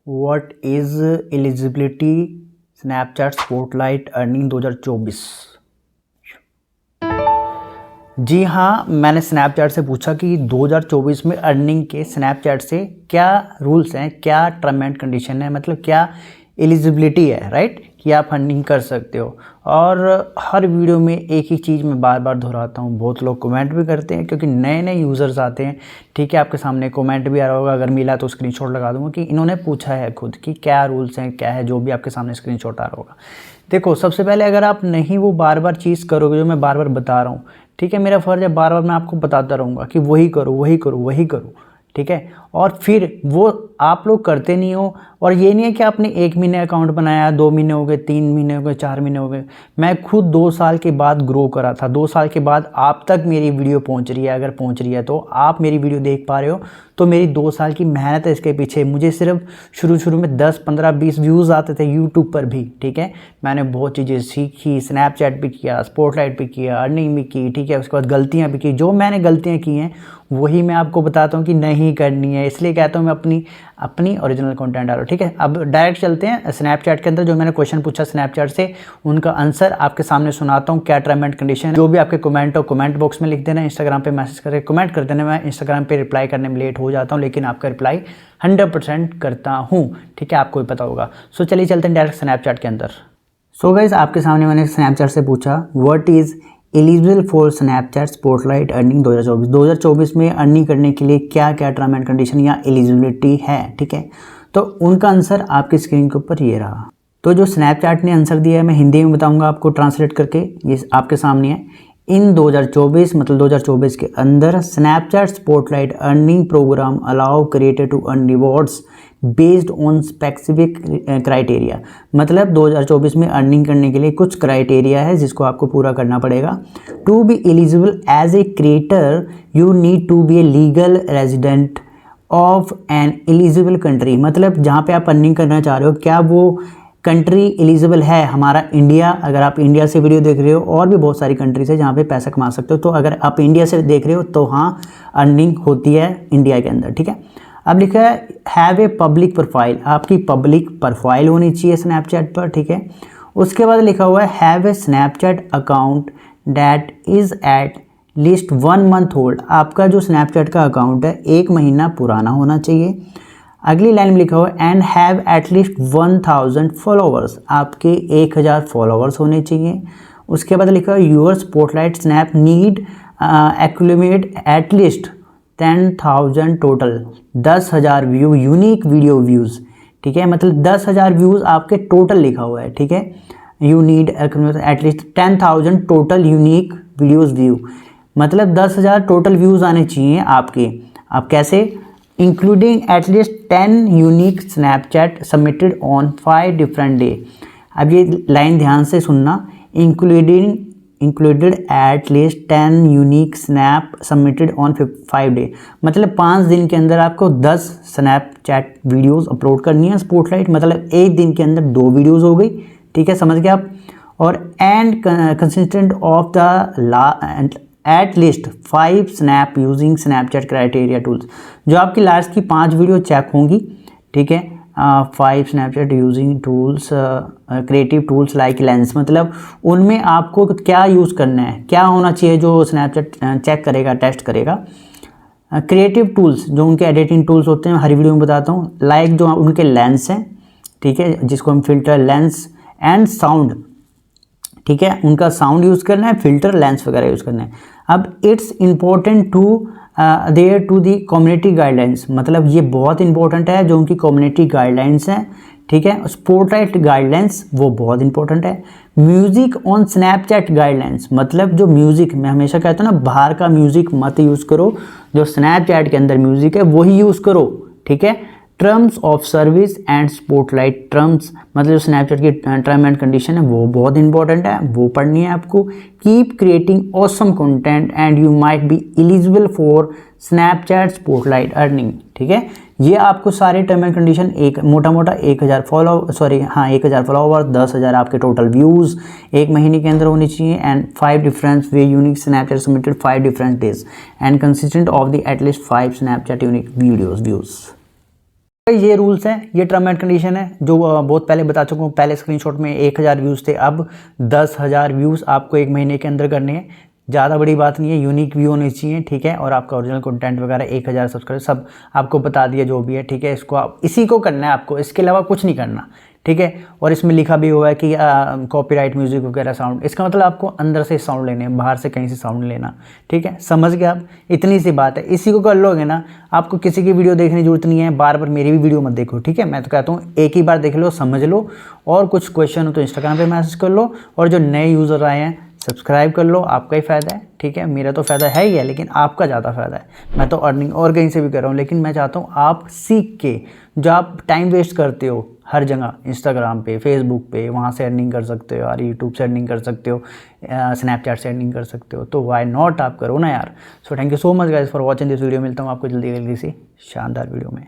What is eligibility Snapchat Spotlight earning 2024। जी हाँ, मैंने Snapchat से पूछा कि 2024 में अर्निंग के स्नैपचैट से क्या रूल्स हैं, क्या टर्म एंड कंडीशन है, मतलब क्या एलिजिबिलिटी है, राइट, कि आप अर्निंग कर सकते हो। और हर वीडियो में एक ही चीज़ मैं बार बार दोहराता हूँ, बहुत लोग कमेंट भी करते हैं क्योंकि नए नए यूज़र्स आते हैं। ठीक है, आपके सामने कमेंट भी आ रहा होगा, अगर मिला तो स्क्रीनशॉट लगा दूंगा कि इन्होंने पूछा है खुद कि क्या रूल्स हैं, क्या है, जो भी आपके सामने स्क्रीनशॉट आ रहा होगा। देखो, सबसे पहले अगर आप नहीं वो बार बार चीज़ करोगे जो मैं बार बार बता रहा हूँ, ठीक है, मेरा फ़र्ज़ है बार बार मैं आपको बताता रहूँगा कि वही करो वही करो वही करो, ठीक है, और फिर वो आप लोग करते नहीं हो। और ये नहीं है कि आपने 1 महीने अकाउंट बनाया, 2 महीने हो गए, 3 महीने हो गए, 4 महीने हो गए। मैं खुद 2 साल के बाद ग्रो करा था, 2 साल के बाद आप तक मेरी वीडियो पहुंच रही है। अगर पहुंच रही है तो आप मेरी वीडियो देख पा रहे हो तो मेरी 2 साल की मेहनत है इसके पीछे। मुझे सिर्फ शुरू में 10, 15, 20 व्यूज़ आते थे यूट्यूब पर भी, ठीक है। मैंने बहुत चीज़ें सीखी, स्नैपचैट भी किया, स्पॉटलाइट भी किया, अर्निंग भी की, ठीक है। उसके बाद गलतियाँ भी की, जो मैंने गलतियाँ की हैं वही मैं आपको बताता हूँ कि नहीं करनी है, इसलिए कहता हूँ मैं अपनी ओरिजिनल कंटेंट डालो, ठीक है। अब डायरेक्ट चलते हैं स्नैपचैट के अंदर। जो मैंने क्वेश्चन पूछा स्नैपचैट से, उनका आंसर आपके सामने सुनाता हूँ, क्या टर्म एंड कंडीशन है। जो भी आपके कमेंट हो कमेंट बॉक्स में लिख देना, इंस्टाग्राम पे मैसेज करके कमेंट कर देना। मैं इंस्टाग्राम पे रिप्लाई करने में लेट हो जाता हूँ, लेकिन आपका रिप्लाई 100% करता हूँ, ठीक है, आपको भी पता होगा। सो चलिए चलते हैं डायरेक्ट स्नैपचैट के अंदर। सो गाइस, आपके सामने मैंने स्नैपचैट से पूछा what is eligible for Snapchat Spotlight earning 2024। 2024 में अर्निंग करने के लिए क्या क्या टर्म एंड कंडीशन या एलिजिबिलिटी है, ठीक है। तो उनका आंसर आपकी स्क्रीन के ऊपर ये रहा। तो जो स्नैपचैट ने आंसर दिया है मैं हिंदी में बताऊंगा आपको ट्रांसलेट करके, ये आपके सामने है। इन 2024 मतलब 2024 के अंदर Snapchat Spotlight earning program allow creator to earn rewards based on specific criteria. मतलब 2024 में अर्निंग करने के लिए कुछ क्राइटेरिया है जिसको आपको पूरा करना पड़ेगा। To be eligible as a creator you need to be a legal resident of an eligible country. मतलब जहाँ पे आप अर्निंग करना चाह रहे हो, क्या वो कंट्री एलिजिबल है। हमारा इंडिया, अगर आप इंडिया से वीडियो देख रहे हो, और भी बहुत सारी कंट्रीज है जहाँ पे पैसा कमा सकते हो। तो अगर आप इंडिया से देख रहे हो तो हाँ, अर्निंग होती है इंडिया के अंदर, ठीक है। अब लिखा है हैव ए पब्लिक प्रोफाइल, आपकी पब्लिक प्रोफाइल होनी चाहिए स्नैपचैट पर, ठीक है। उसके बाद लिखा हुआ है have a Snapchat account that is at least 1 month old. आपका जो स्नैपचैट का अकाउंट है 1 महीना पुराना होना चाहिए। अगली लाइन में लिखा हुआ है एंड हैव एटलीस्ट 1000 फॉलोवर्स, आपके 1000 फॉलोवर्स होने चाहिए। उसके बाद लिखा हुआ है your Spotlight snap need accumulate at least 10,000 total, 10,000 view, unique video views, ठीक है। मतलब 10,000 व्यूज़ आपके टोटल लिखा हुआ है, ठीक है। You need at least 10,000 total unique videos view, मतलब 10,000 टोटल व्यूज़ आने चाहिए आपके। आप कैसे, including at least 10 unique Snapchat submitted on 5 different day. अब ये लाइन ध्यान से सुनना, included at least 10 unique snap submitted on 5 day. मतलब 5 दिन के अंदर आपको 10 स्नैपचैट वीडियोस अपलोड करनी है स्पॉटलाइट, मतलब 1 दिन के अंदर 2 वीडियोस हो गई, ठीक है, समझ गए आप। और and consistent of the at least 5 snap using Snapchat criteria tools. जो आपकी लास्ट की 5 वीडियो चेक होंगी, ठीक है। 5 Snapchat using tools creative tools like lens, मतलब उनमें आपको क्या यूज़ करना है, क्या होना चाहिए जो स्नैपचैट चेक करेगा, टेस्ट करेगा। क्रिएटिव टूल्स जो उनके एडिटिंग टूल्स होते हैं, हर वीडियो में बताता हूँ, लाइक जो उनके लेंस हैं, ठीक है, जिसको हम फिल्टर, लेंस एंड साउंड, ठीक है, उनका साउंड यूज़ करना है, फिल्टर, लेंस वगैरह यूज़ करना है। अब it's important to there to the community guidelines, मतलब ये बहुत इंपॉर्टेंट है जो उनकी कम्युनिटी गाइडलाइंस हैं, ठीक है। स्पॉटलाइट गाइडलाइंस वो बहुत इंपॉर्टेंट है। म्यूज़िक ऑन स्नैपचैट गाइडलाइंस, मतलब जो म्यूज़िक, मैं हमेशा कहता हूँ ना, बाहर का म्यूज़िक मत यूज़ करो, जो स्नैपचैट के अंदर म्यूज़िक है वही यूज़ करो, ठीक है। Terms of service and spotlight terms, मतलब जो स्नैपचैट की टर्म एंड कंडीशन है वो बहुत इंपॉर्टेंट है, वो पढ़नी है आपको। Keep creating awesome content and you might be eligible for Snapchat Spotlight earning, ठीक है। ये आपको सारे टर्म एंड कंडीशन, एक मोटा 1000 फॉलोवर, 10,000 आपके टोटल व्यूज़ 1 महीने के अंदर होनी चाहिए, and 5 different way unique Snapchat submitted 5 different days, and consistent of the at least 5 Snapchat unique videos views. ये रूल्स हैं, ये टर्म एंड कंडीशन है जो बहुत पहले बता चुका हूँ। पहले स्क्रीनशॉट में 1000 व्यूज़ थे, अब 10,000 व्यूज़ आपको 1 महीने के अंदर करने हैं। ज़्यादा बड़ी बात नहीं है, यूनिक व्यू होने चाहिए, ठीक है। और आपका ओरिजिनल कंटेंट वगैरह 1000 सब्सक्राइबर सब आपको बता दिया जो भी है, ठीक है। इसको आप इसी को करना है आपको, इसके अलावा कुछ नहीं करना, ठीक है। और इसमें लिखा भी हुआ है कि कॉपीराइट म्यूजिक वगैरह साउंड, इसका मतलब आपको अंदर से साउंड लेने हैं, बाहर से कहीं से साउंड लेना, ठीक है। समझ गए आप, इतनी सी बात है। इसी को कर लोगे ना, आपको किसी की वीडियो देखने की जरूरत नहीं है, बार बार मेरी भी वीडियो मत देखो, ठीक है। मैं तो कहता हूँ एक ही बार देख लो, समझ लो, और कुछ क्वेश्चन हो तो इंस्टाग्राम पे मैसेज कर लो, और जो नए यूज़र आए हैं सब्सक्राइब कर लो, आपका ही फ़ायदा है, ठीक है। मेरा तो फ़ायदा है ही है, लेकिन आपका ज़्यादा फ़ायदा है। मैं तो अर्निंग और कहीं से भी कर रहा हूँ, लेकिन मैं चाहता हूँ आप सीख के, जो आप टाइम वेस्ट करते हो हर जगह, इंस्टाग्राम पे, फेसबुक पे, वहाँ से अर्निंग कर सकते हो यार, यूट्यूब से अर्निंग कर सकते हो, स्नैपचैट से अर्निंग कर सकते हो, तो वाई नॉट आप करो ना यार। So thank you so much guys for watching this video. मिलता हूँ आपको जल्दी सी शानदार वीडियो में।